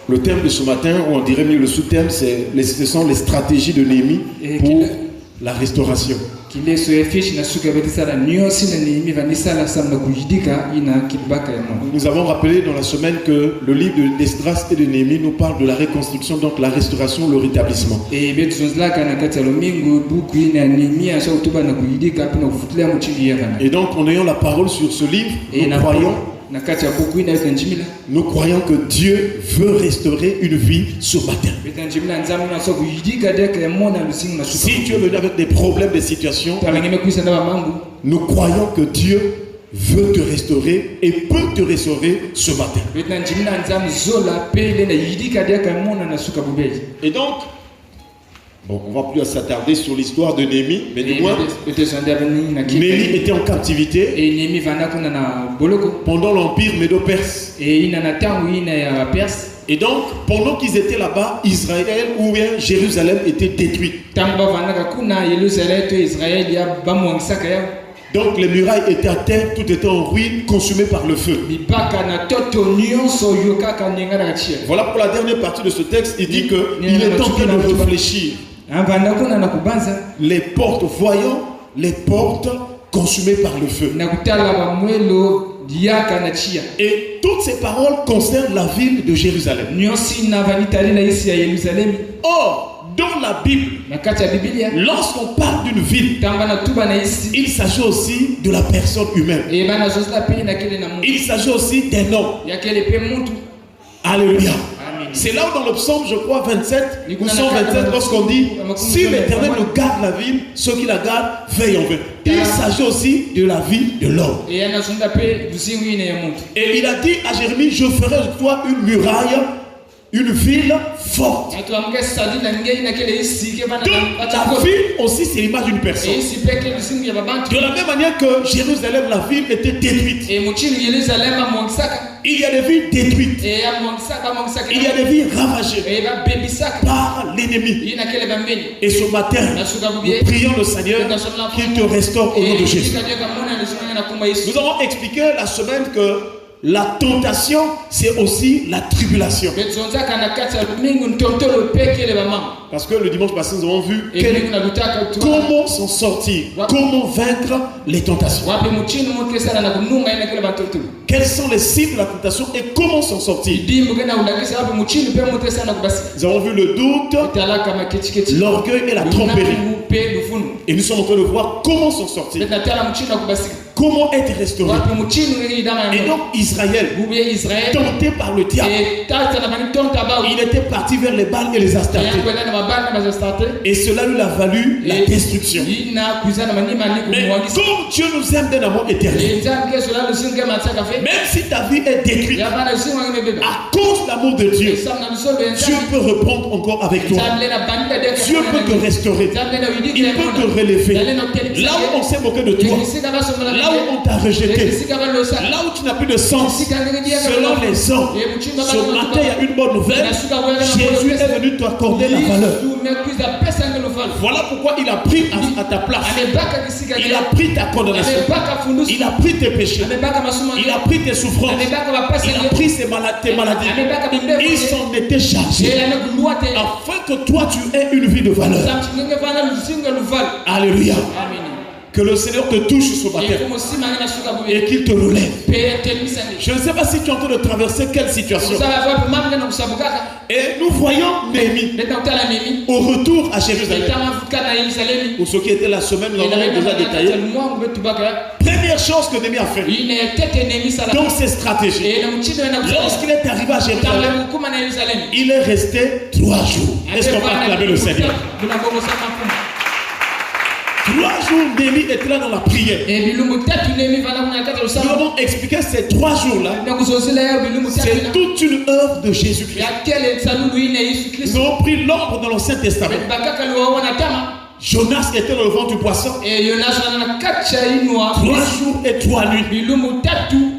Le thème de ce matin, ou on dirait mieux le sous-thème, ce sont les stratégies de Néhémie pour la restauration. Nous avons rappelé dans la semaine que le livre d'Esdras et de Néhémie nous parle de la reconstruction, donc la restauration, le rétablissement. Et donc en ayant la parole sur ce livre, nous croyons que Dieu veut restaurer une vie ce matin. Si tu es venu avec des problèmes, des situations, nous croyons que Dieu veut te restaurer et peut te restaurer ce matin. Et donc, bon, on ne va plus s'attarder sur l'histoire de Néhémie, mais du moins, Néhémie était en captivité pendant l'empire médo-perse. Et donc, pendant qu'ils étaient là-bas, Israël ou bien Jérusalem était détruite. Donc les murailles étaient à terre, tout était en ruine, consumé par le feu. Voilà pour la dernière partie de ce texte, il dit qu'il est en train de réfléchir. Les portes, voyant les portes consumées par le feu. Et toutes ces paroles concernent la ville de Jérusalem. Or, dans la Bible, lorsqu'on parle d'une ville, il s'agit aussi de la personne humaine. Il s'agit aussi d'un homme. Alléluia. C'est là où dans le psaume, je crois, 27 ou 127, lorsqu'on dit « Si l'Éternel nous garde la ville, ceux qui la gardent veillent en vain ». Il s'agit aussi de la vie de l'homme. Et il a dit à Jérémie « Je ferai de toi une muraille, une ville forte ». Donc la ville aussi, c'est l'image d'une personne. De la même manière que Jérusalem, la ville était détruite. Il y a des villes détruites. Il y a des villes ravagées par l'ennemi. Et ce matin, nous prions le Seigneur qu'il te restaure au nom de Jésus. Nous avons expliqué la semaine que la tentation, c'est aussi la tribulation. Parce que le dimanche passé, nous avons vu comment s'en sortir, comment vaincre les tentations. Quels sont les signes de la tentation et comment s'en sortir. Nous avons vu le doute, l'orgueil et la tromperie. Et nous sommes en train de voir comment s'en sortir. Comment être restauré. Et donc Israël, tenté par le diable, il était parti vers les Baals et les Astartés. Et cela lui a valu la destruction. Mais comme Dieu nous aime d'un amour éternel, même si ta vie est détruite, à cause de l'amour de Dieu, Dieu peut reprendre encore avec toi. Dieu peut te restaurer. Il peut te relever. Là où on s'est moqué de toi, là où on t'a rejeté, là où tu n'as plus de sens, selon les hommes, ce matin il y a une bonne nouvelle. Jésus est venu t'accorder la valeur. Voilà pourquoi il a pris à ta place. Il a pris ta condamnation. Il a pris tes péchés. Il a pris tes souffrances. Il a pris tes maladies. Il s'en était chargé afin que toi tu aies une vie de valeur. Alléluia. Que le Seigneur te touche ce matin et qu'il te relève. Je ne sais pas si tu es en train de traverser quelle situation. Et nous voyons Néhémie au retour à Jérusalem. Pour ceux qui étaient la semaine, nous l'avons déjà détaillé. Première chose que Néhémie a fait dans ses stratégies, lorsqu'il est arrivé à Jérusalem, il est resté 3 jours. Est-ce qu'on va acclamer le Seigneur? 3 jours, Néhémie était là dans la prière. Nous avons expliqué ces 3 jours-là. C'est toute une œuvre de Jésus-Christ. Nous avons pris l'ordre dans l'Ancien Testament. Jonas était dans le ventre du poisson. 3 jours et 3 nuits.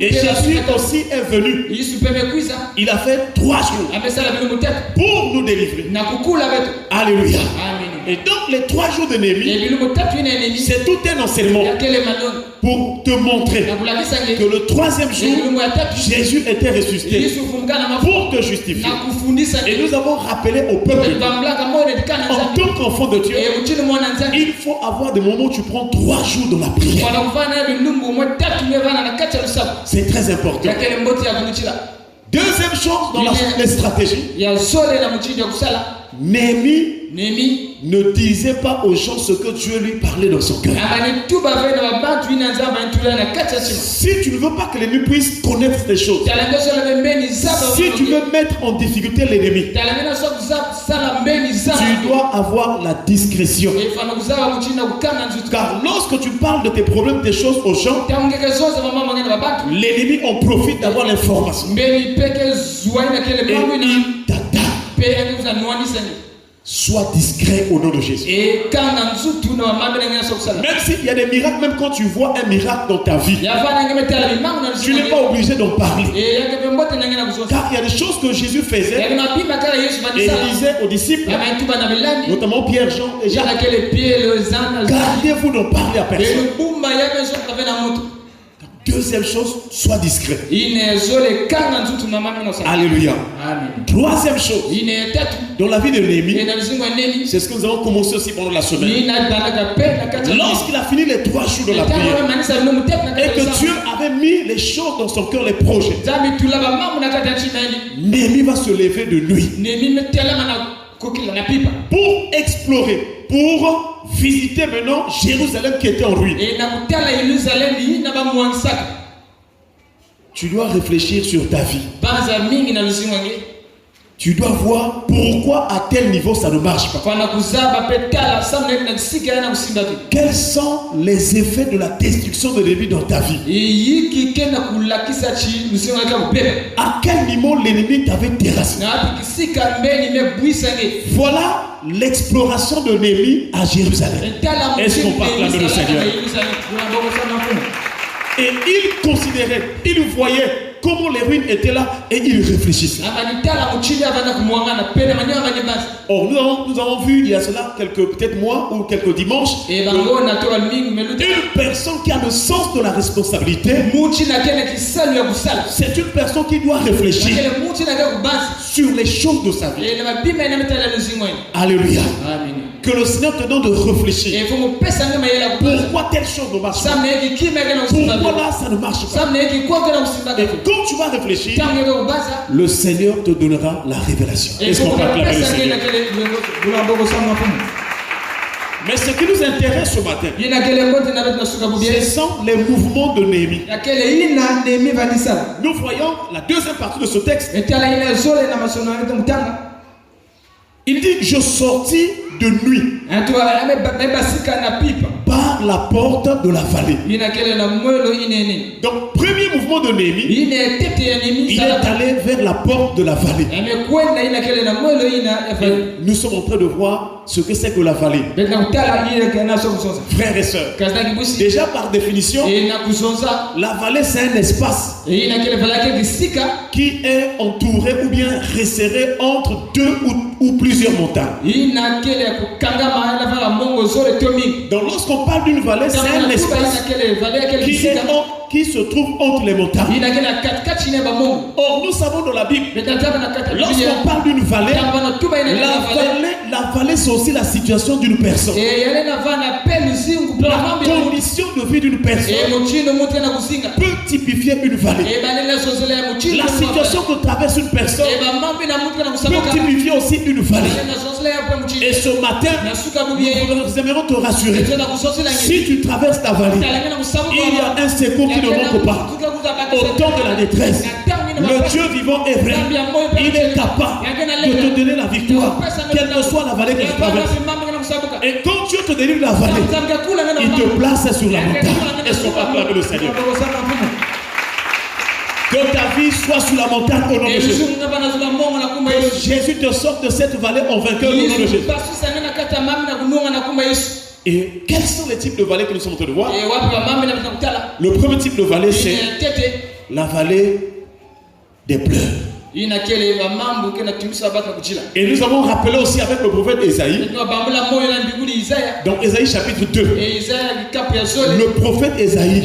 Et Jésus aussi est venu. Il a fait 3 jours pour nous délivrer. Alléluia. Et donc les 3 jours de Néhémie, c'est tout un enseignement pour te montrer que le troisième jour, Jésus était ressuscité pour te justifier. Et nous avons rappelé au peuple, en tant qu'enfant de Dieu, il faut avoir des moments où tu prends 3 jours dans la prière. C'est très important. Deuxième chose dans les stratégies, Néhémie ne disait pas aux gens ce que Dieu lui parlait dans son cœur. Si tu ne veux pas que l'ennemi puisse connaître ces choses, si tu veux mettre en difficulté l'ennemi, tu dois avoir la discrétion. Car lorsque tu parles de tes problèmes, des choses aux gens, l'ennemi en profite d'avoir l'information. Et il t'attaque. Sois discret au nom de Jésus. Même s'il y a des miracles, même quand tu vois un miracle dans ta vie, tu n'es pas obligé d'en parler. Car il y a des choses que Jésus faisait et il disait aux disciples, notamment Pierre, Jean et Jacques, gardez-vous d'en parler à personne. Deuxième chose, sois discret. Alléluia. Troisième chose, dans la vie de Néhémie, c'est ce que nous avons commencé aussi pendant la semaine. Lorsqu'il a fini les 3 jours de la prière et que Dieu avait mis les choses dans son cœur, les projets, Néhémie va se lever de nuit pour explorer, pour visiter maintenant Jérusalem qui était en ruine. Tu dois réfléchir sur ta vie. Tu dois voir pourquoi à tel niveau ça ne marche pas. Quels sont les effets de la destruction de l'ennemi dans ta vie? À quel niveau l'ennemi t'avait terrassé? Voilà l'exploration de Néhémie à Jérusalem. Est-ce qu'on peut acclamer le Seigneur? Et il considérait, il voyait comment les ruines étaient là et il réfléchissait. Or, nous avons vu il y a cela quelques peut-être mois ou quelques dimanches une personne qui a le sens de la responsabilité. C'est une personne qui doit réfléchir sur les choses de sa vie. Alléluia. Que le Seigneur te donne de réfléchir. Pourquoi telle chose ne marche pas? Pourquoi là ça ne marche pas? Et quand tu vas réfléchir, le Seigneur te donnera la révélation. Est-ce qu'on peut acclamer le Seigneur? Mais ce qui nous intéresse ce matin, ce sont les mouvements de Néhémie. Nous voyons la deuxième partie de ce texte. Il dit, je sortis de nuit par la porte de la vallée. Donc, premier mouvement de Néhémie, il est allé vers la porte de la vallée. Nous sommes en train de voir ce que c'est que la vallée. Frères et sœurs, déjà par définition, la vallée c'est un espace qui est entouré ou bien resserré entre 2 ou plusieurs montagnes. Donc lorsqu'on parle d'une vallée, c'est un espace qui se trouve entre les montagnes. Or nous savons dans la Bible, lorsqu'on parle d'une vallée, la vallée c'est aussi la situation d'une personne. La condition de vie d'une personne peut typifier une vallée. La situation que traverse une personne peut typifier aussi une vallée. Et ce matin, nous aimerions te rassurer. Si tu traverses ta vallée, il y a un secours qui ne manque pas. Au temps de la détresse, le Dieu vivant est vrai. Il est capable de te donner la victoire, quelle que soit la vallée que tu traverses. Et quand Dieu te délivre la vallée, il te place sur la montagne. Est-ce qu'on peut acclamer le Seigneur? Que ta vie soit sur la montagne au nom de Jésus. Que Jésus te sorte de cette vallée en vainqueur au nom de Jésus. Et quels sont les types de vallées que nous sommes en train de voir? Le premier type de vallée, c'est la vallée des pleurs. Et nous avons rappelé aussi avec le prophète Esaïe. Dans Esaïe chapitre 2. Le prophète Esaïe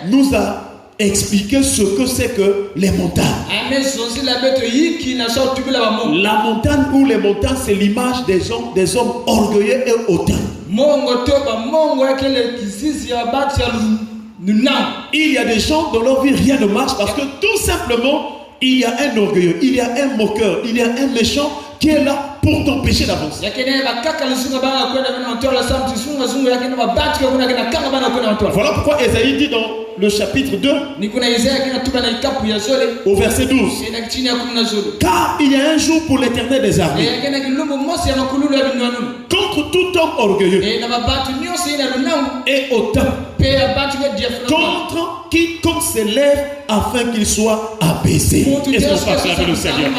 nous a expliqué ce que c'est que les montagnes. La montagne ou les montagnes, c'est l'image des hommes orgueilleux et hautains. Il y a des gens dans leur vie rien ne marche parce que tout simplement il y a un orgueilleux, il y a un moqueur, il y a un méchant qui est là pour t'empêcher d'avancer. Voilà pourquoi Esaïe dit dans le chapitre 2 au verset 12, car il y a un jour pour l'Éternel des armées contre tout homme orgueilleux et hautain, contre quiconque s'élève afin qu'il soit abaissé. Est-ce qu'on passe avec le Seigneur?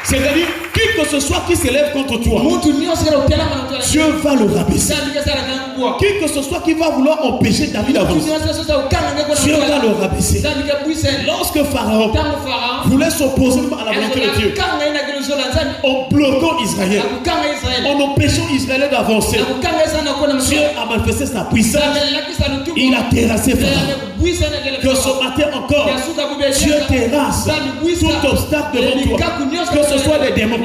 C'est-à-dire, qui que ce soit qui s'élève contre toi, Dieu va le rabaisser. Qui que ce soit qui va vouloir empêcher ta vie d'avancer, Dieu va le rabaisser. Lorsque Pharaon voulait s'opposer à la volonté de Dieu, en bloquant Israël, en empêchant Israël d'avancer, Dieu a manifesté sa puissance. Il a terrassé Pharaon. Que ce matin encore, Dieu terrasse tout obstacle devant toi. Que ce soit des démons,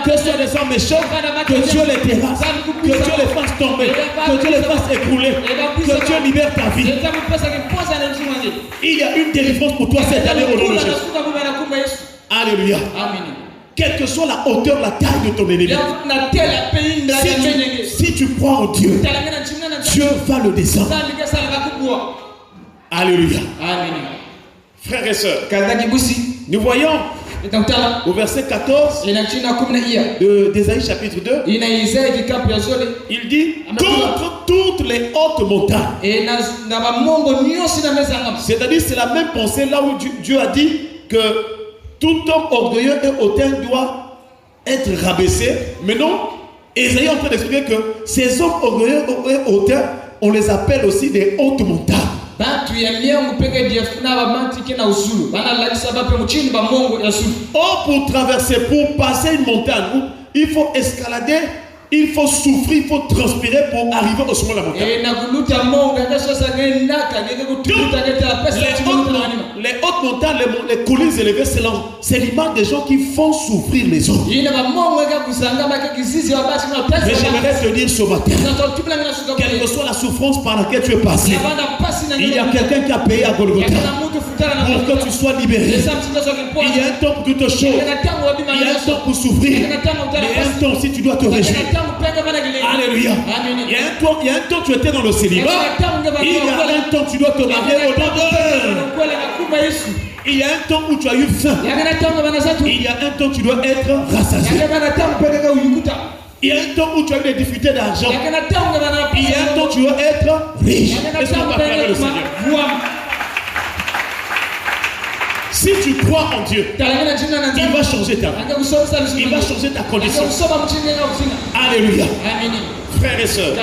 que ce soit des hommes méchants, que Dieu les terrasse, que Dieu les fasse tomber, que Dieu les fasse écrouler, que Dieu libère ta vie. Il y a une délivrance pour toi cette année au nom de Jésus. Alléluia. Quelle que soit la hauteur, la taille de ton ennemi, si tu crois en Dieu, Dieu va le descendre. Alléluia. Frères et sœurs, nous voyons au verset 14 d'Ésaïe chapitre 2, il dit contre toutes les hautes montagnes. C'est-à-dire, c'est la même pensée là où Dieu a dit que tout homme orgueilleux et hautain doit être rabaissé. Mais non, Ésaïe est en train d'expliquer que ces hommes orgueilleux et hautains, on les appelle aussi des hautes montagnes. Or, pour traverser, pour passer une montagne, il faut escalader, il faut souffrir, il faut transpirer pour arriver au sommet de la montagne. Les hautes montagnes, les collines élevées, c'est l'image des gens qui font souffrir les autres. Mais j'aimerais te dire ce matin, quelle que soit la souffrance par laquelle tu es passé, il y a quelqu'un qui a payé à Golgotha pour que tu sois libéré. Il y a un temps pour toutes choses. Il y a un temps pour souffrir. Il y a un temps si tu dois te réjouir. Alléluia. Il y a un temps tu étais dans le célibat. Il y a un temps tu dois te marier au nom de Il y a un temps où tu as eu faim. Il y a un temps tu dois être rassasié. Il y a un temps où tu as eu des difficultés d'argent. Il y a un temps tu dois être riche. Est-ce qu'on va acclamer le Seigneur? Si tu crois en Dieu, il va changer ta vie. Il va changer ta condition. Alléluia. Frères et sœurs,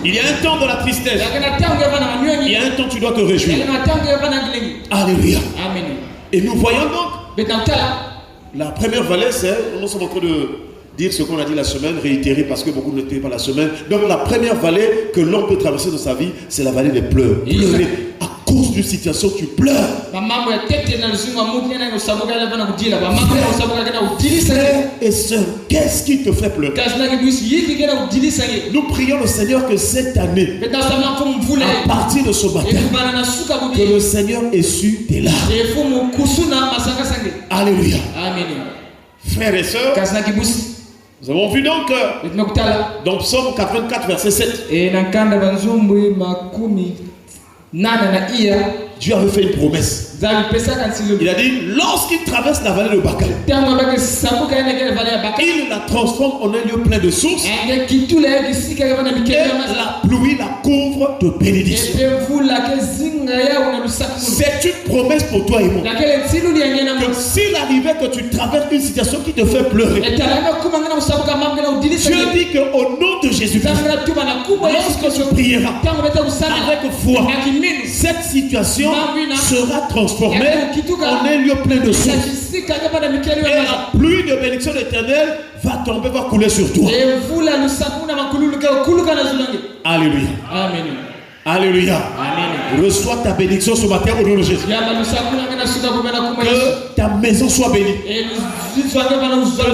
il y a un temps de la tristesse. Il y a un temps tu dois te réjouir. Alléluia. Et nous voyons donc la première vallée, c'est, nous sommes en train de dire ce qu'on a dit la semaine, réitérer parce que beaucoup n'étaient pas la semaine. Donc la première vallée que l'homme peut traverser dans sa vie, c'est la vallée des pleurs. Pleurer. À cause d'une situation, tu pleures. Frères et sœurs, qu'est-ce qui te fait pleurer? Nous prions le Seigneur que cette année, à partir de ce matin, que le Seigneur essuie tes larmes. Alléluia. Frères et sœurs, nous avons vu donc dans Psaume 84 verset 7, Dieu avait fait une promesse. Il a dit, lorsqu'il traverse la vallée de Baca, il la transforme en un lieu plein de sources, et la pluie la couvre de bénédictions. C'est une promesse pour toi et moi. Que s'il arrivait que tu traverses une situation qui te fait pleurer, Dieu dit qu'au nom de Jésus-Christ, lorsque tu prieras avec foi, cette situation sera transformée en un lieu plein de sources. Et la pluie de bénédiction éternelle va tomber, va couler sur toi. Alléluia. Amen. Alléluia. Amen. Reçois ta bénédiction ce matin au nom de Jésus. Que ta maison soit bénie. Que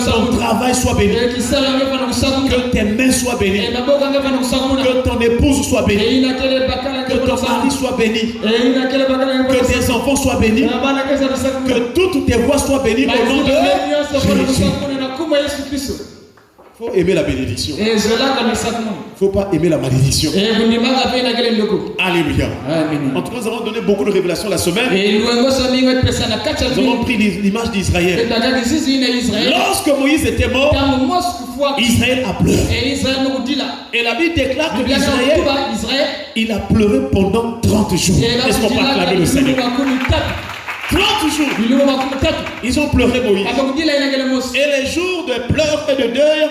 ton travail soit béni. Que tes mains soient bénies. Que ton épouse soit bénie. Que ton mari soit béni. Que tes enfants soient bénis. Que toutes tes voies soient bénies au nom de Jésus. Il faut aimer la bénédiction. Il ne faut pas aimer la malédiction. Alléluia. En tout cas, nous avons donné beaucoup de révélations la semaine. Nous avons pris l'image d'Israël. Lorsque Moïse était mort, Israël a pleuré. Et la Bible déclare que Israël, il a pleuré pendant 30 jours. Est-ce qu'on peut acclamer le Seigneur? 30 jours. Ils ont pleuré Moïse. Et les jours de pleurs et de deuil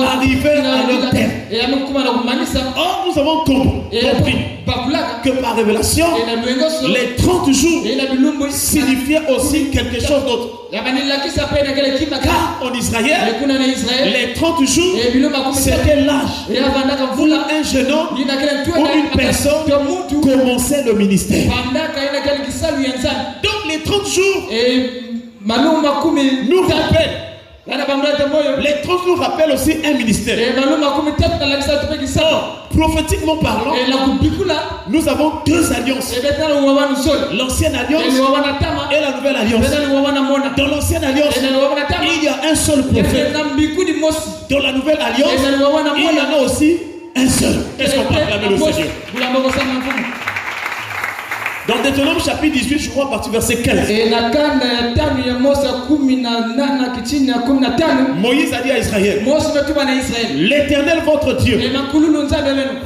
arrivaient à leur terme. Or, nous avons compris que par révélation, les 30 jours signifiaient aussi quelque chose d'autre. Car en Israël, les 30 jours, c'était l'âge où un jeune homme ou une personne commençait le ministère. Donc les 30 jours nous rappellent. Les 30 jours rappellent aussi un ministère. Prophétiquement parlant, nous avons deux alliances. L'ancienne alliance et la nouvelle alliance. Dans l'ancienne alliance, il y a un seul prophète. Dans la nouvelle alliance, il y en a aussi un seul. Est-ce qu'on peut acclamer le Seigneur? Dans Deutéronome chapitre 18, je crois, à partir verset 15. Moïse a dit à Israël, l'Éternel votre Dieu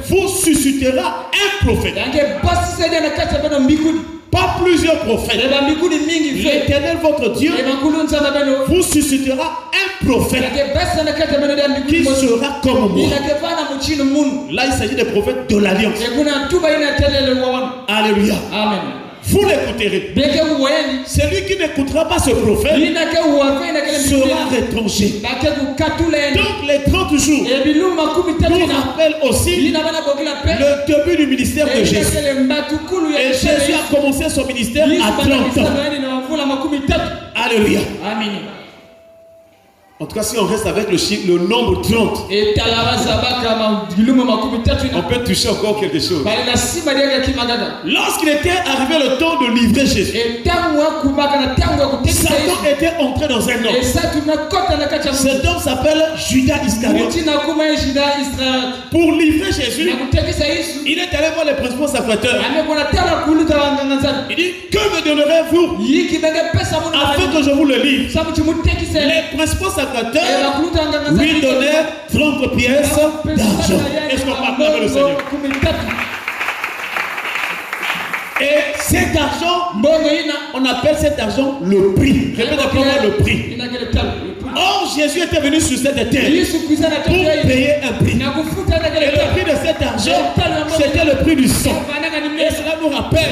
vous suscitera un prophète. Pas plusieurs prophètes. L'Éternel votre Dieu vous suscitera un prophète qui sera comme moi. Là, il s'agit des prophètes de l'Alliance. Alléluia. Amen. Vous l'écouterez. Celui qui n'écoutera pas ce prophète sera retranché. Donc les 30 jours nous rappellent aussi le début du ministère de Jésus. Et Jésus a commencé son ministère à 30 ans. Alléluia. Amen. En tout cas, si on reste avec le nombre 30, on peut toucher encore quelque chose. Lorsqu'il était arrivé le temps de livrer Jésus, Satan était entré dans un homme. Cet homme s'appelle Judas Iscariote. Pour livrer Jésus, il est allé voir les principaux sacrificateurs. Il dit, que me donnerez-vous afin que je vous le livre? Les principaux sacrificateurs lui donnèrent 30 pièces d'argent. Est-ce qu'on peut acclamer le Seigneur? Et cet argent, on appelle cet argent le prix. Répète après moi, le prix. Or, Jésus était venu sur cette terre pour payer un prix. Et le prix de cet argent, c'était le prix du sang. Et cela nous rappelle,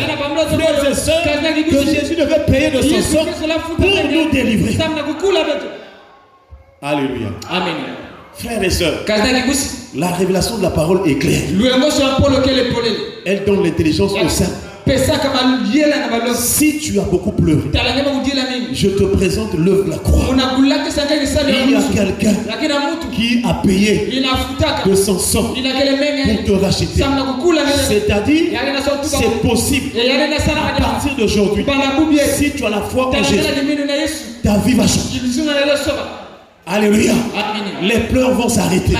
frères et sœurs, que Jésus devait payer de son sang pour nous délivrer. Alléluia. Amen. Frères et sœurs, la révélation de la parole est claire. Elle donne l'intelligence au saint. Si tu as beaucoup pleuré, je te présente l'œuvre de la croix. Il y a quelqu'un qui a payé de son sang pour te racheter. C'est-à-dire, c'est possible à partir d'aujourd'hui. Si tu as la foi en Jésus, ta vie va changer. Alléluia. Les pleurs vont s'arrêter.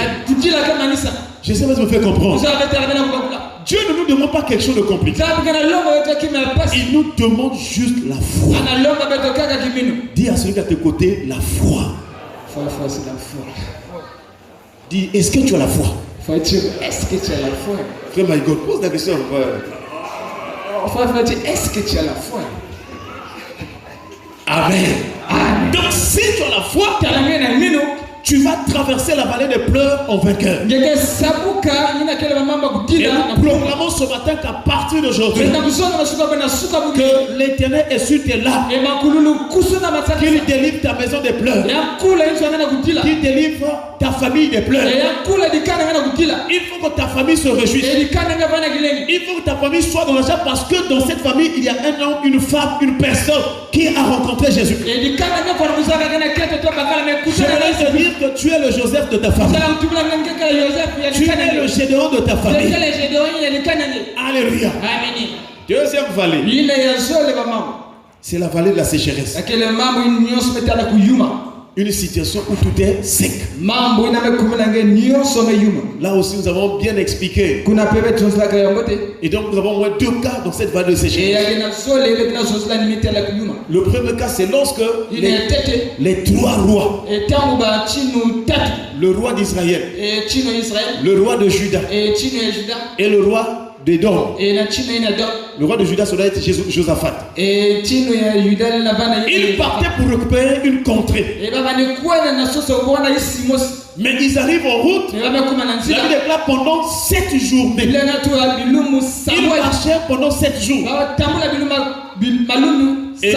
Je sais pas si vous me faites comprendre. Dieu ne nous demande pas quelque chose de compliqué. Il nous demande juste la foi. Dis à celui qui est à tes côtés, la foi. C'est la foi. Dis, est-ce que tu as la foi? Est-ce que tu as la foi? Frère, my God, pose la question. frère dit, est-ce que tu as la foi? Amen. Amen. Donc si tu as la foi, tu vas traverser la vallée des pleurs en vainqueur. Et nous proclamons ce matin qu'à partir d'aujourd'hui, que l'Éternel est sur tes larmes, qu'il délivre ta maison des pleurs, qu'il délivre ta famille des pleurs. Il faut que ta famille se réjouisse. Il faut que ta famille soit dans la joie parce que dans cette famille, il y a un homme, une femme, une personne qui a rencontré Jésus. J'aimerais te dire que tu es le Joseph de ta famille. Tu es le Gédéon de ta famille. Alléluia. Deuxième vallée, c'est la vallée de la sécheresse. Une situation où tout est sec. Là aussi nous avons bien expliqué. Et donc nous avons au moins deux cas dans cette vallée de sécheresse. Le premier cas c'est lorsque les trois rois, le roi d'Israël, le roi de Juda et le roi d'Édom. Le roi de Juda, cela était Josaphat. Il partait pour récupérer une contrée. Mais ils arrivent en route. La Bible déclare pendant 7 journées. Ils marchaient pendant 7 jours. Et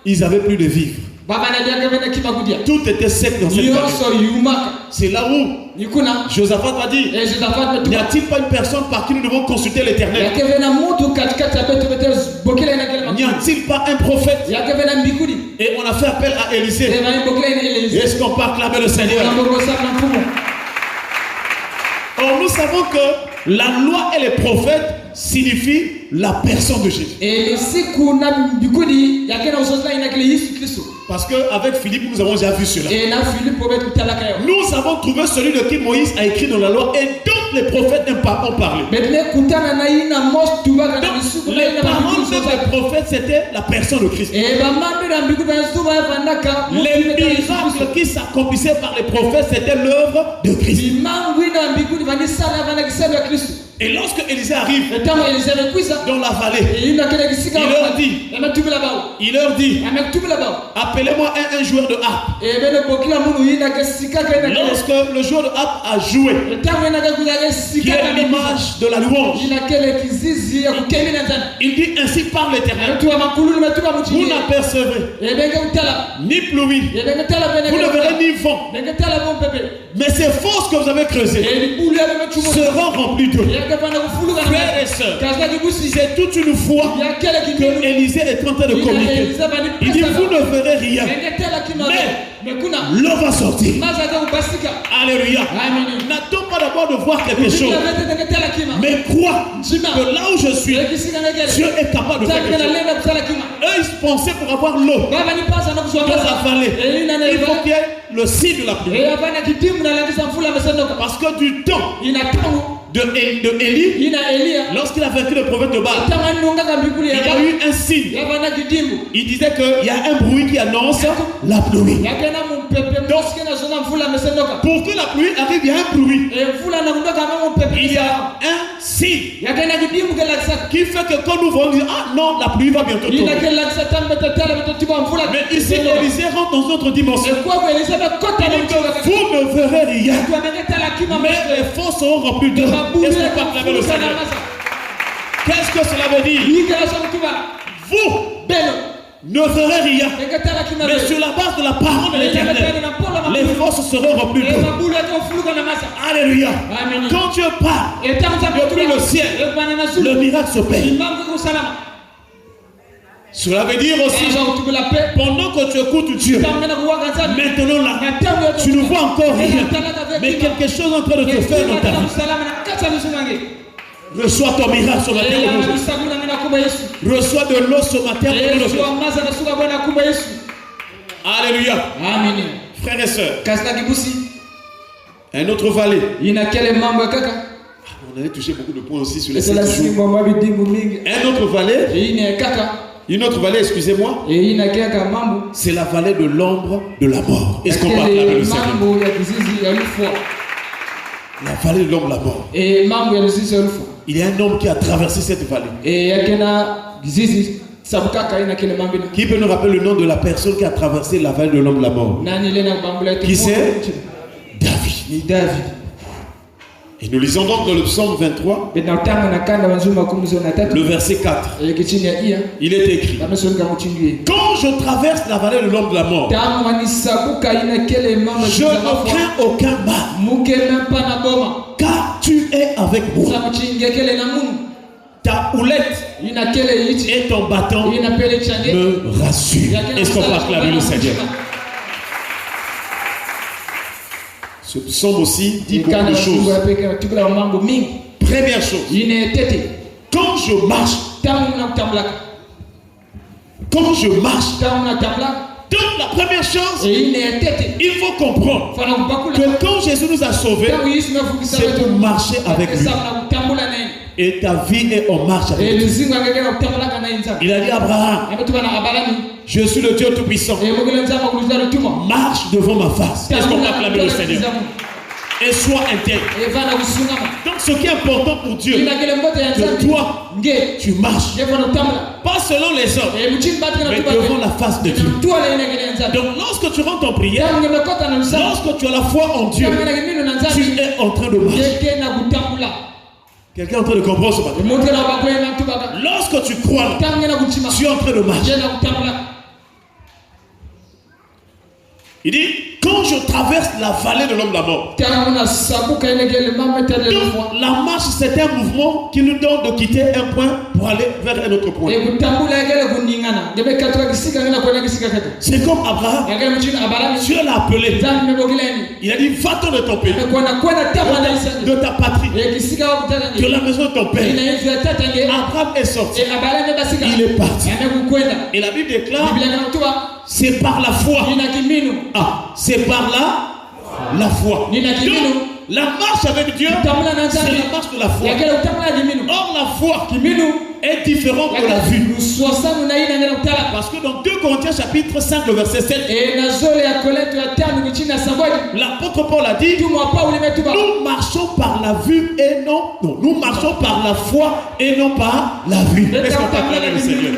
ils n'avaient plus de vivres. Tout était sec dans cette vallée. C'est là où Josaphat a dit, n'y a-t-il pas une personne par qui nous devons consulter l'Éternel? N'y a-t-il pas un prophète? Et on a fait appel à Élisée. Est-ce qu'on peut acclamer le Seigneur? Or nous savons que la loi et les prophètes signifient la personne de Jésus. Parce qu'avec Philippe, nous avons déjà vu cela. Nous avons trouvé celui de qui Moïse a écrit dans la loi et d'autres les prophètes n'ont pas parlé. Donc, les paroles des prophètes, c'était la personne de Christ. Les miracles qui s'accomplissaient par les prophètes, c'était l'œuvre de Christ. Et lorsque Élisée arrive dans la vallée, il leur dit, appelez-moi un joueur de harpe. Lorsque le joueur de harpe a joué, qui est l'image de la louange, il dit ainsi par l'Éternel, vous n'apercevrez ni pluie, vous ne verrez ni vent, mais ces fosses que vous avez creusées seront remplies d'eau. Frères et sœurs, c'est toute une foi que Élisée est en train de communiquer. Il dit vous ne verrez rien, mais l'eau va sortir. Alléluia. N'attends pas d'abord de voir quelque chose, mais crois que là où je suis, Dieu est capable de faire quelque chose. Eux ils pensaient pour avoir l'eau dans la vallée, il faut qu'il y ait le signe de la pluie. Parce que du temps de Élie, lorsqu'il a vaincu le prophète de Baal, il y a eu un signe. Il disait qu'il y a un bruit qui annonce la pluie. Donc, pour que la pluie arrive, il y a un bruit. Il y a un signe qui fait que quand nous voyons, on dit ah non, la pluie va bientôt tomber. Mais ici, Élisée rentre dans une autre dimension. Vous ne verrez rien, mais les fosses seront remplies d'eau. Est-ce qu'on peut acclamer le Seigneur? Qu'est-ce que cela veut dire? Vous ne verrez rien, mais sur la base de la parole de l'Éternel, les fosses seront remplies d'eau. Alléluia. Quand Dieu parle depuis le ciel, le miracle se paye. Cela veut dire aussi, pendant que tu écoutes Dieu, maintenant là, tu ne vois encore rien, mais quelque chose est en train de te faire dans ta vie. Reçois ton miracle ce matin. Reçois de l'eau ce matin. Alléluia. Amen. Frères et sœurs, un autre vallée. On avait touché beaucoup de points aussi sur les 7 jours. Un autre vallée. Une autre vallée, excusez-moi, c'est la vallée de l'ombre de la mort. Est-ce qu'on peut acclamer le Seigneur? La vallée de l'homme la mort. Il y a un homme qui a traversé cette vallée. Qui peut nous rappeler le nom de la personne qui a traversé la vallée de l'homme la mort? Qui c'est? David. Et nous lisons donc dans le psaume 23, le verset 4. Il est écrit: quand je traverse la vallée de l'homme de la mort, je ne crains aucun mal, car tu es avec moi. Ta houlette et ton bâton me rassurent. Est-ce qu'on peut acclamer le Seigneur? Ce psaume aussi dit beaucoup de choses. Première chose, quand je marche, donc la première chose, il faut comprendre que quand Jésus nous a sauvés, c'est pour marcher avec lui. Et ta vie est en marche avec lui. Il a dit à Abraham: je suis le Dieu Tout-Puissant. Marche devant ma face. Est-ce qu'on peut acclamer le Seigneur? Et sois intègre. Donc ce qui est important pour Dieu, que toi, tu marches. Pas selon les hommes, mais devant la face de Dieu. Donc lorsque tu rentres en prière, lorsque tu as la foi en Dieu, tu es en train de marcher. Quelqu'un est en train de comprendre ce matin? Lorsque tu crois, tu es en train de marcher. Il dit: quand je traverse la vallée de l'homme de la mort. Donc la marche, c'est un mouvement qui nous donne de quitter un point pour aller vers un autre point. C'est comme Abraham. Dieu l'a appelé. Il a dit: va-t'en de ton pays, de ta patrie, de la maison de ton père. Abraham est sorti. Il est parti. Et la Bible déclare: c'est par la foi. C'est par la foi. Donc, la marche avec Dieu, c'est la marche de la foi. Or, la foi est différente de la vue. Parce que dans 2 Corinthiens chapitre 5, le verset 7, l'apôtre Paul a dit: nous marchons par la vue et non. Nous marchons par la foi et non par la vue. Est-ce qu'on peut acclamer le Seigneur?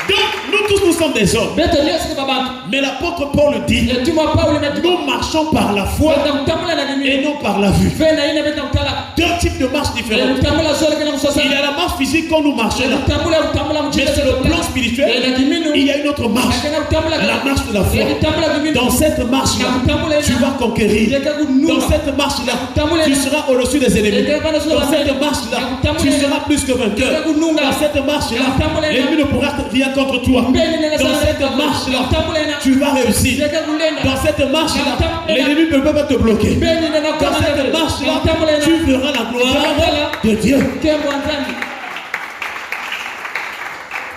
Donc, nous tous, nous sommes des hommes. Mais l'apôtre Paul dit: nous marchons par la foi et non par la vue. 2 types de marches différentes. Il y a la marche physique quand nous marchons là. Mais sur le plan spirituel, il y a une autre marche. La marche de la foi. Dans cette marche-là, tu vas conquérir. Dans cette marche-là, tu seras au-dessus des ennemis. Dans cette marche-là, tu seras plus que vainqueur. Dans cette marche-là, l'ennemi ne pourra rien contre toi. Dans cette marche-là, tu vas réussir. Dans cette marche-là, l'ennemi ne peut pas te bloquer. Dans cette marche-là, tu verras la gloire de Dieu.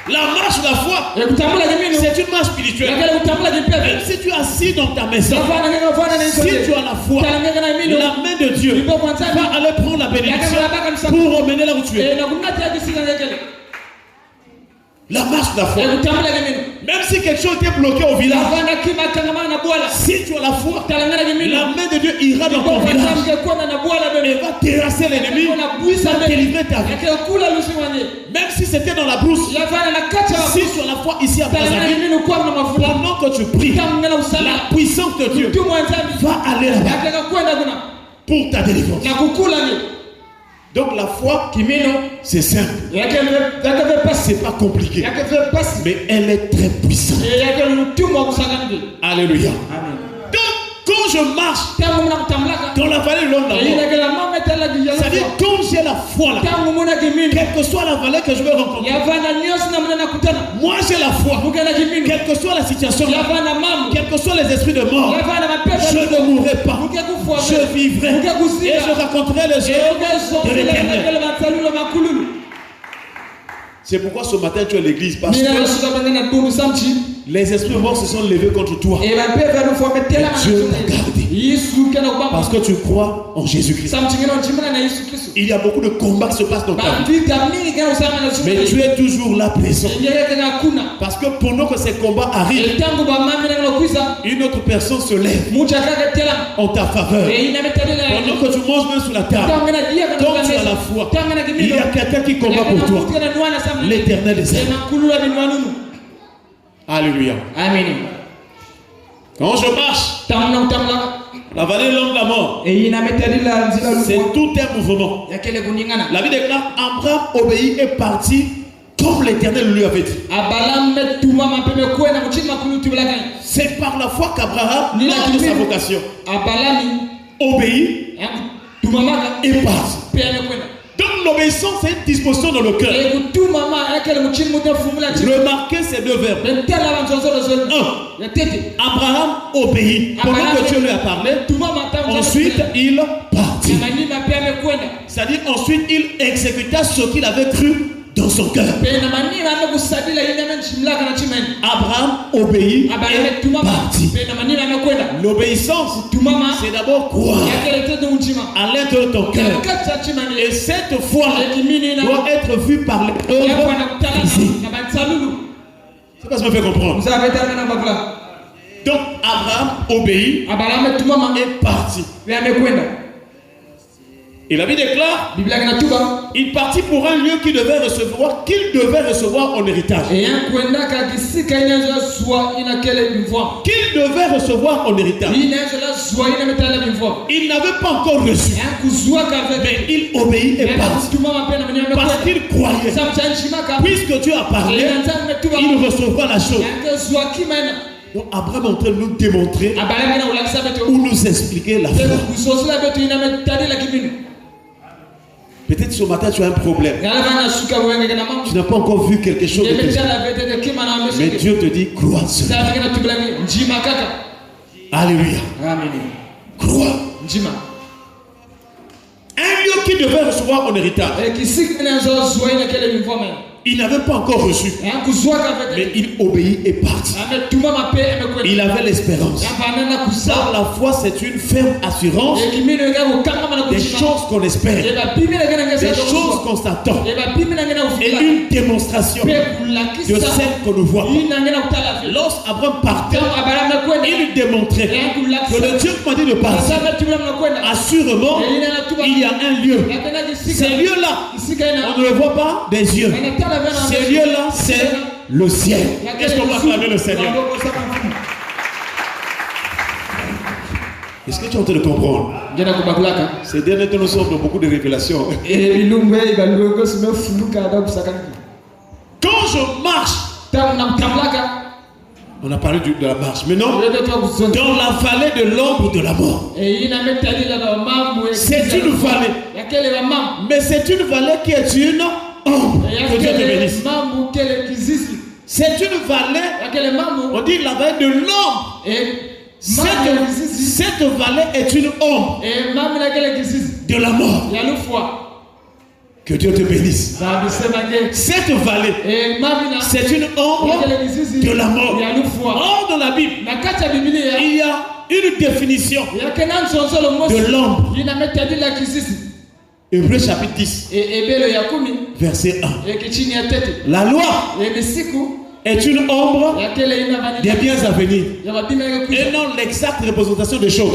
La marche de la foi, c'est une marche spirituelle. Même si tu es assis dans ta maison, si tu as la foi, la main de Dieu va aller prendre la bénédiction pour emmener là où tu es. La marche de la foi. Même si quelque chose était bloqué au village, si tu as la foi, la main de Dieu ira dans ton village et va terrasser l'ennemi, va délivrer ta vie. Même si c'était dans la brousse, si tu as la foi ici à Brazzaville, pendant que tu pries, la puissance de Dieu va aller là-bas pour ta délivrance. Donc la foi, c'est simple. C'est pas compliqué. Mais elle est très puissante. Alléluia. Donc quand je marche dans la vallée de l'homme de la mort, c'est-à-dire quand j'ai la foi là, quelle que soit la vallée que je vais rencontrer, moi j'ai la foi. Quelle que soit la situation, quels que soient les esprits de mort, je ne mourrai pas. Je vivrai et je raconterai les œuvres de l'Éternel. C'est pourquoi ce matin tu es à l'église, parce que Les esprits morts se sont levés contre toi. Et Dieu t'a gardé. Parce que tu crois en Jésus-Christ. Il y a beaucoup de combats qui se passent dans ta vie. Mais tu es toujours là présent. Parce que pendant que ces combats arrivent, une autre personne se lève en ta faveur. Pendant que tu manges même sur la table, quand tu as la foi, il y a quelqu'un qui combat pour toi. L'Éternel des ailes. Alléluia. Amen. Quand je marche, la vallée longue de la mort, c'est tout un mouvement. La Bible déclare Abraham obéit et parti comme l'Éternel lui avait dit. C'est par la foi qu'Abraham, lors de sa vocation, obéit et parti. Donc l'obéissance, c'est une disposition dans le cœur. Remarquez ces deux verbes. Un, Abraham obéit pendant que Dieu lui a parlé. Ensuite, il partit. C'est-à-dire, ensuite, il exécuta ce qu'il avait cru dans son cœur. Abraham obéit et partit. L'obéissance, c'est d'abord croire à l'intérieur de ton cœur. Et cette foi doit être vue par les œuvres physiques. C'est pas ce que je me fais comprendre. Donc Abraham obéit et partit. Et la Bible déclare, il partit pour un lieu qu'il devait recevoir en héritage. Qu'il devait recevoir en héritage. Il n'avait pas encore reçu. Mais il obéit et partit. Parce qu'il croyait. Puisque Dieu a parlé, il recevra la chose. Donc Abraham est en train de nous démontrer ou nous expliquer la foi. Peut-être ce matin tu as un problème. Tu n'as pas encore vu quelque chose de Dieu. Mais Dieu te dit crois cela. Alléluia. Crois. Un lieu qui devait recevoir en héritage. Il n'avait pas encore reçu. Mais il obéit et partit. Il avait l'espérance. Par la foi, c'est une ferme assurance des choses qu'on espère, des choses qu'on s'attend, et une démonstration de celle qu'on ne voit pas. Lorsqu'Abraham partait, il démontrait que le Dieu qui m'a dit de partir, assurément, il y a un lieu. Ce lieu-là, on ne le voit pas des yeux. Ce lieu-là, c'est le ciel. Est-ce qu'on va acclamer le Seigneur? Est-ce que tu es en train de comprendre? Ces derniers temps nous sommes dans beaucoup de révélations. Quand je marche, on a parlé de la marche. Maintenant, dans la vallée de l'ombre de la mort. C'est une vallée. Mais c'est une vallée qui est une ombre. Que Dieu te bénisse. C'est une vallée. On dit la vallée de l'ombre. Cette vallée est une ombre de la mort. Que Dieu te bénisse. Cette vallée, c'est une ombre de la mort. Or, dans la Bible, il y a une définition de l'ombre. Hébreux chapitre 10, verset 1. La loi est une ombre des biens à venir et non l'exacte représentation des choses.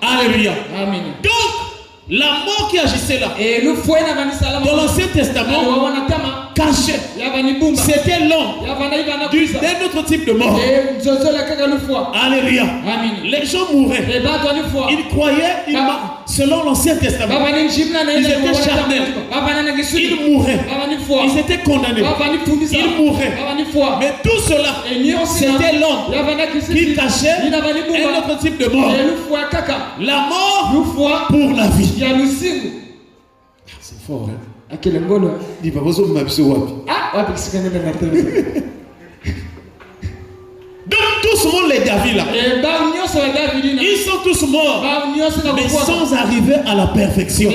Alléluia. Donc, la mort qui agissait là, dans l'Ancien Testament, caché, c'était l'ombre d'un autre type de mort. Alléluia. Les gens mouraient. Ils croyaient, selon l'Ancien Testament, ils étaient charnels. Ils mouraient. Ils étaient condamnés. Ils mouraient. Mais tout cela, c'était l'ombre qui cachait un autre type de mort. La mort pour la vie. C'est fort, hein? Dis pas besoin de m'absorber. Donc tout ce monde les David là, Ils sont tous morts, mais sans arriver à la perfection.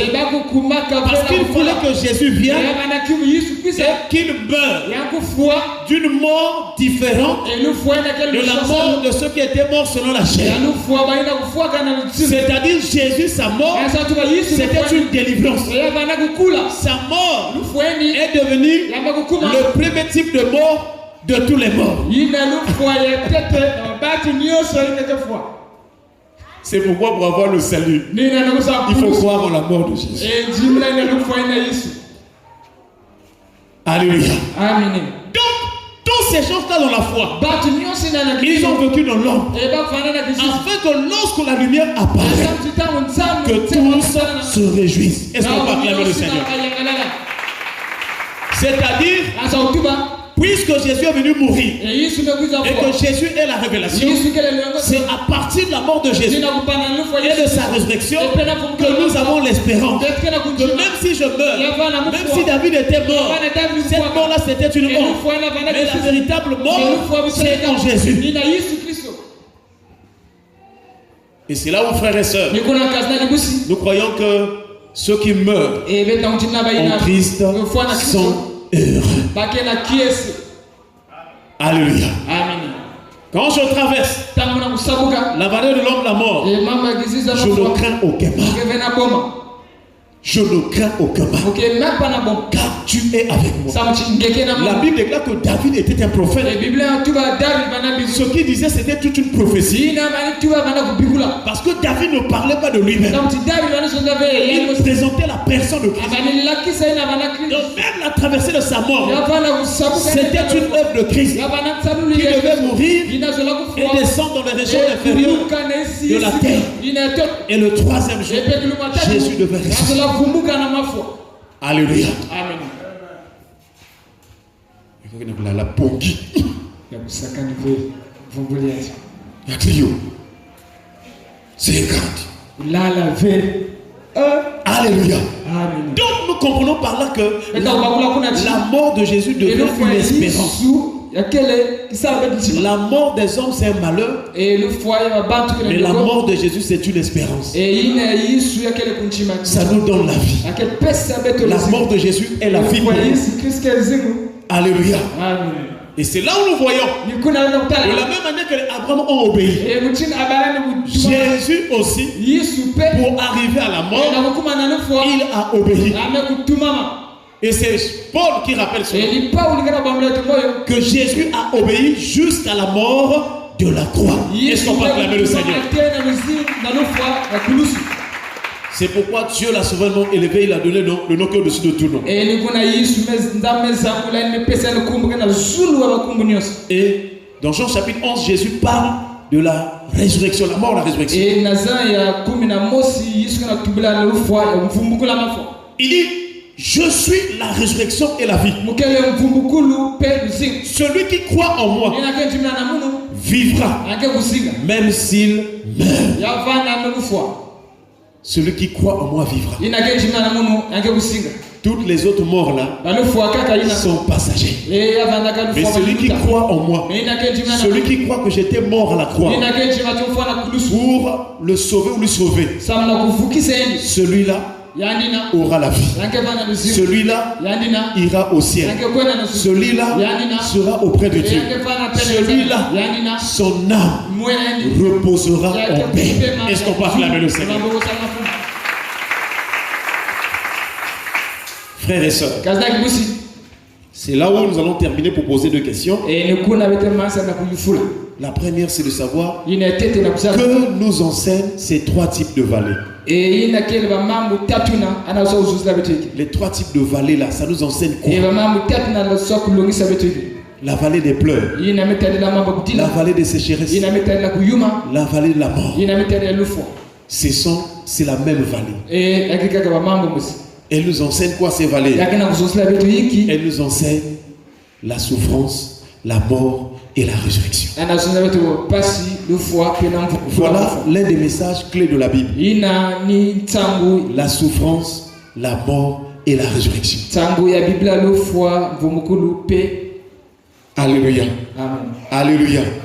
Parce qu'il voulait que Jésus vienne et qu'il meure d'une mort différente de la mort de ceux qui étaient morts selon la chair. C'est-à-dire Jésus, sa mort, c'était une délivrance. Sa mort est devenue le premier type de mort de tous les morts. C'est pourquoi pour avoir le salut, il faut croire en la mort de Jésus. Alléluia. Amen. Donc, tous ces gens-là dans la foi, ils ont vécu dans l'ombre, afin que lorsque la lumière apparaît, que tous se réjouissent. Est-ce qu'on va acclamer le Seigneur? C'est-à-dire, puisque Jésus est venu mourir et que Jésus est la révélation, c'est à partir de la mort de Jésus et de sa résurrection que nous avons l'espérance que même si je meurs, même si David était mort, cette mort-là c'était une mort, mais la véritable mort c'est en Jésus. Et c'est là où, frères et sœurs, nous croyons que ceux qui meurent en Christ sont heureux. Alléluia. Amen. Quand je traverse la vallée de l'homme de la mort, je ne crains aucun mal. Je ne crains aucun mal, car tu es avec moi. La Bible déclare que David était un prophète. Ce qu'il disait, c'était toute une prophétie. Parce que David ne parlait pas de lui-même. Il présentait la personne de Christ. Donc même la traversée de sa mort, c'était une œuvre de Christ qui devait mourir et descendre dans les régions inférieures de la terre. Et le troisième jour, Jésus devait ressusciter. Alléluia. Amen. La pongi. C'est grande. Alléluia. Amen. Donc nous comprenons par là que la mort de Jésus devient une espérance. La mort des hommes c'est un malheur, mais la mort de Jésus c'est une espérance. Ça nous donne la vie. La mort de Jésus est la vie pour nous. Alléluia. Et c'est là où nous voyons, de la même manière que les Abraham ont obéi, Jésus aussi, pour arriver à la mort, il a obéi. Et c'est Paul qui rappelle cela, que Jésus a obéi jusqu'à la mort de la croix. Est-ce qu'on peut acclamer le Seigneur? C'est pourquoi Dieu l'a souverainement élevé, il a donné le nom qui est au-dessus de tout nom. Et dans Jean chapitre 11, Jésus parle de la résurrection, la mort, la résurrection. Il dit, je suis la résurrection et la vie. Celui qui croit en moi vivra, même s'il meurt. Celui qui croit en moi vivra. Toutes les autres morts là sont passagers. Mais celui qui croit en moi, celui qui croit que j'étais mort à la croix pour le sauver ou lui sauver, celui-là aura la vie. Celui-là ira au ciel. Celui-là sera auprès de Dieu. Celui-là, son âme reposera en paix. Est-ce qu'on peut acclamer le Seigneur? Frères et sœurs, c'est là où nous allons terminer pour poser deux questions. La première, c'est de savoir que nous enseignent ces trois types de vallées. Les trois types de vallées là, ça nous enseigne quoi? La vallée des pleurs, la vallée des sécheresses, la vallée de la mort. C'est la même vallée. Elle nous enseigne quoi ces vallées? Elle nous enseigne la souffrance, la mort et la résurrection. Voilà l'un des messages clés de la Bible. La souffrance, la mort et la résurrection. Alléluia. Amen. Alléluia. Amen.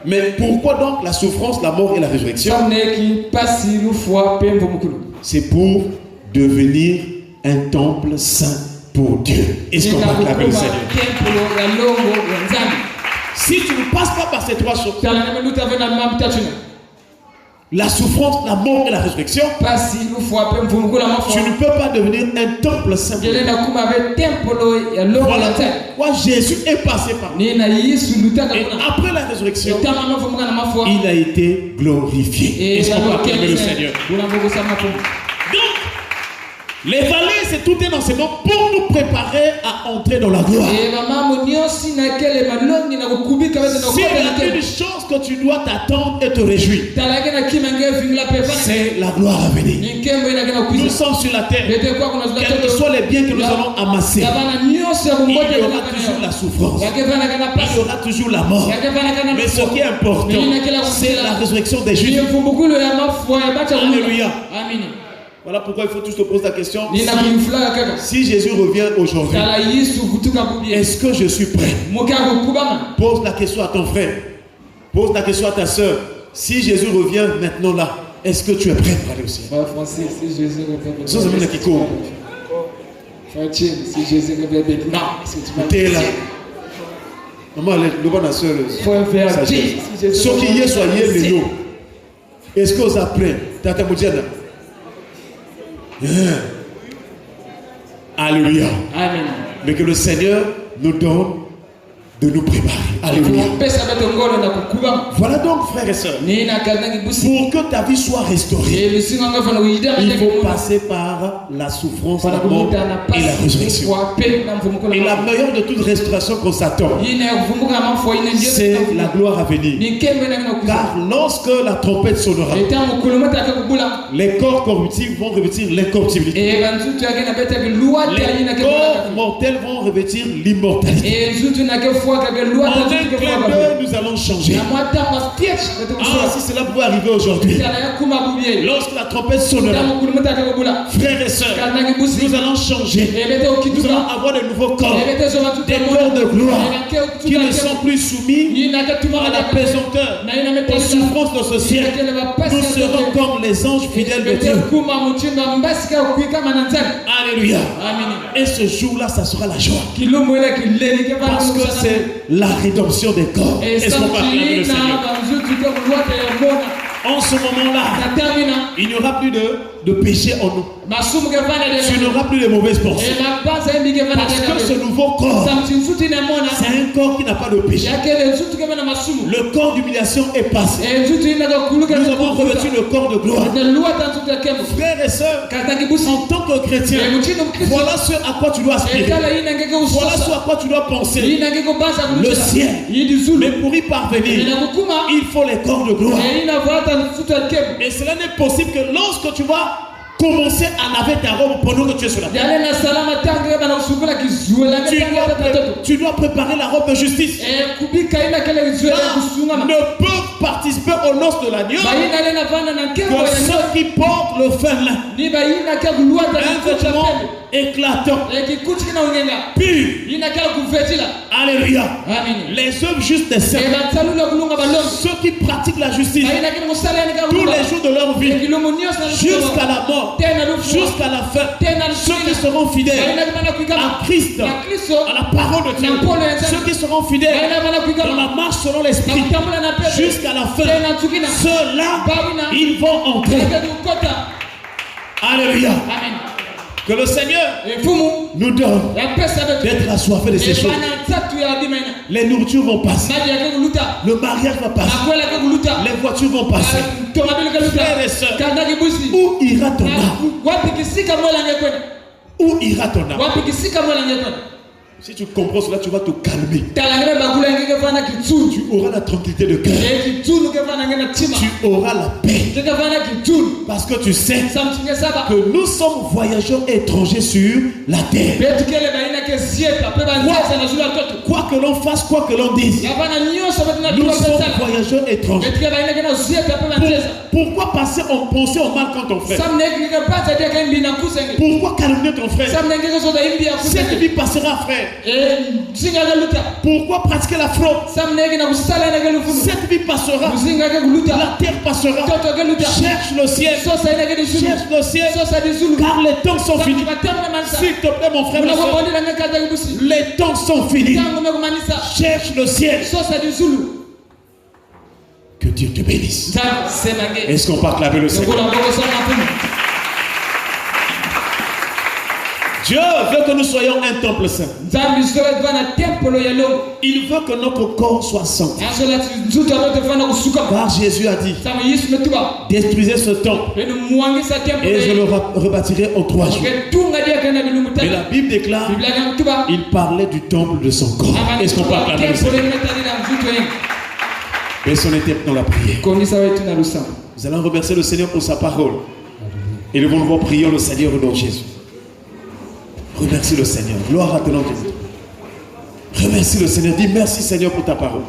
Mais pourquoi donc la souffrance, la mort et la résurrection? C'est pour devenir un temple saint pour Dieu. Est-ce qu'on va acclamer le Seigneur? Si tu ne passes pas par ces trois choses, la souffrance, la mort et la résurrection, tu ne peux pas devenir un temple saint. Voilà pourquoi Jésus est passé par nous. Et après la résurrection, il a été glorifié. Est-ce qu'on peut acclamer le Seigneur? Donc, les vallées, c'est tout un enseignement pour nous préparer à entrer dans la gloire. S'il y a une chose que tu dois t'attendre et te réjouir, c'est la gloire à venir. Nous sommes sur la terre. Quels que soient les biens que nous allons amasser, il y aura toujours la souffrance. Il y aura toujours la mort. Mais ce qui est important, c'est la résurrection des justes. Alléluia. Voilà pourquoi il faut tous te poser la question. Si Jésus revient aujourd'hui, est-ce que je suis prêt? Pose la question à ton frère. Pose la question à ta soeur. Si Jésus revient maintenant là, est-ce que tu es prêt pour aller au ciel? Si Jésus revient maintenant, tu es là. Maman, le bon soeur. Ce qui est soigné, le nom. Est-ce que vous apprenez? Tata Moudjana. Alléluia. Amen. Mais que le Seigneur nous donne de nous préparer. Alléluia. Voilà donc, frères et sœurs, pour que ta vie soit restaurée, il faut passer par la souffrance, la mort et la résurrection. Et la meilleure de toute restauration qu'on s'attend, c'est la gloire à venir. Car lorsque la trompette sonnera, les corps corruptibles vont revêtir l'incorruptibilité. Les corps mortels vont revêtir l'immortalité. En un clin d'œil, nous allons changer. Si cela pouvait arriver aujourd'hui, lorsque la trompette sonnera, frères et sœurs, nous allons changer. Nous allons avoir de nouveaux corps, des corps de gloire qui ne sont plus soumis à la pesanteur, aux souffrances de ce siècle. Nous serons comme les anges fidèles de Dieu. Alléluia. Et ce jour-là, ça sera la joie. Parce que c'est la rédemption des corps. Est-ce qu'on va acclamer le Seigneur? En ce moment-là, il n'y aura plus de péché en nous. Tu n'auras plus de mauvaises pensées. Parce que ce nouveau corps, c'est un corps qui n'a pas de péché. Le corps d'humiliation est passé. Nous avons revêtu le corps de gloire. Frères et sœurs, en tant que chrétien, voilà ce à quoi tu dois aspirer. Voilà ce à quoi tu dois penser. Le ciel. Mais pour y parvenir, il faut les corps de gloire. Et cela n'est possible que lorsque tu vas commencer à laver ta robe pendant que tu es sur la terre. Tu dois préparer la robe de justice. Ne peuvent participer aux noces de l'agneau que ceux qui portent le fin lin, un vêtement éclatant, pur. Alléluia. Les œuvres justes des saints, ceux qui pratiquent la justice tous les jours de leur vie jusqu'à la mort, jusqu'à la fin, ceux qui seront fidèles à Christ, à la parole de Dieu, ceux qui seront fidèles dans la marche selon l'esprit jusqu'à la fin, ceux-là, ils vont entrer. Alléluia. Que le Seigneur nous donne d'être assoiffés de ces choses. Les nourritures vont passer. Le mariage va passer. Les voitures vont passer. Frères et sœurs, où ira ton âme? Où ira ton âme? Si tu comprends cela, tu vas te calmer. Tu auras la tranquillité de cœur. Tu auras la paix. Parce que tu sais que nous sommes voyageurs et étrangers sur la terre. Quoi que l'on fasse, quoi que l'on dise, nous sommes voyageurs étrangers. Pourquoi penser au mal quand on fait? Pourquoi calomnier ton frère? Cette vie passera, frère. Pourquoi pratiquer la fraude? Cette vie passera. La terre passera. Cherche le ciel. Cherche le ciel. Car les temps sont finis. S'il te plaît, mon frère, les temps sont finis. Cherche le ciel. Que Dieu te bénisse. Est-ce qu'on peut acclamer le Seigneur? Dieu veut que nous soyons un temple saint. Il veut que notre corps soit saint. Car Jésus a dit, détruisez ce temple et je le rebâtirai en 3 jours. Et la Bible déclare, il parlait du temple de son corps. Est-ce qu'on peut acclamer le Seigneur? Baissons les têtes dans la prière. Nous allons remercier le Seigneur pour sa parole. Et nous allons prier le Seigneur au nom de Jésus. Remercie le Seigneur. Gloire à ton nom. Remercie le Seigneur. Dis merci Seigneur pour ta parole.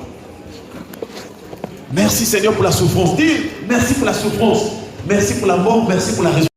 Merci Seigneur pour la souffrance. Dis merci pour la souffrance. Merci pour la mort. Merci pour la résurrection.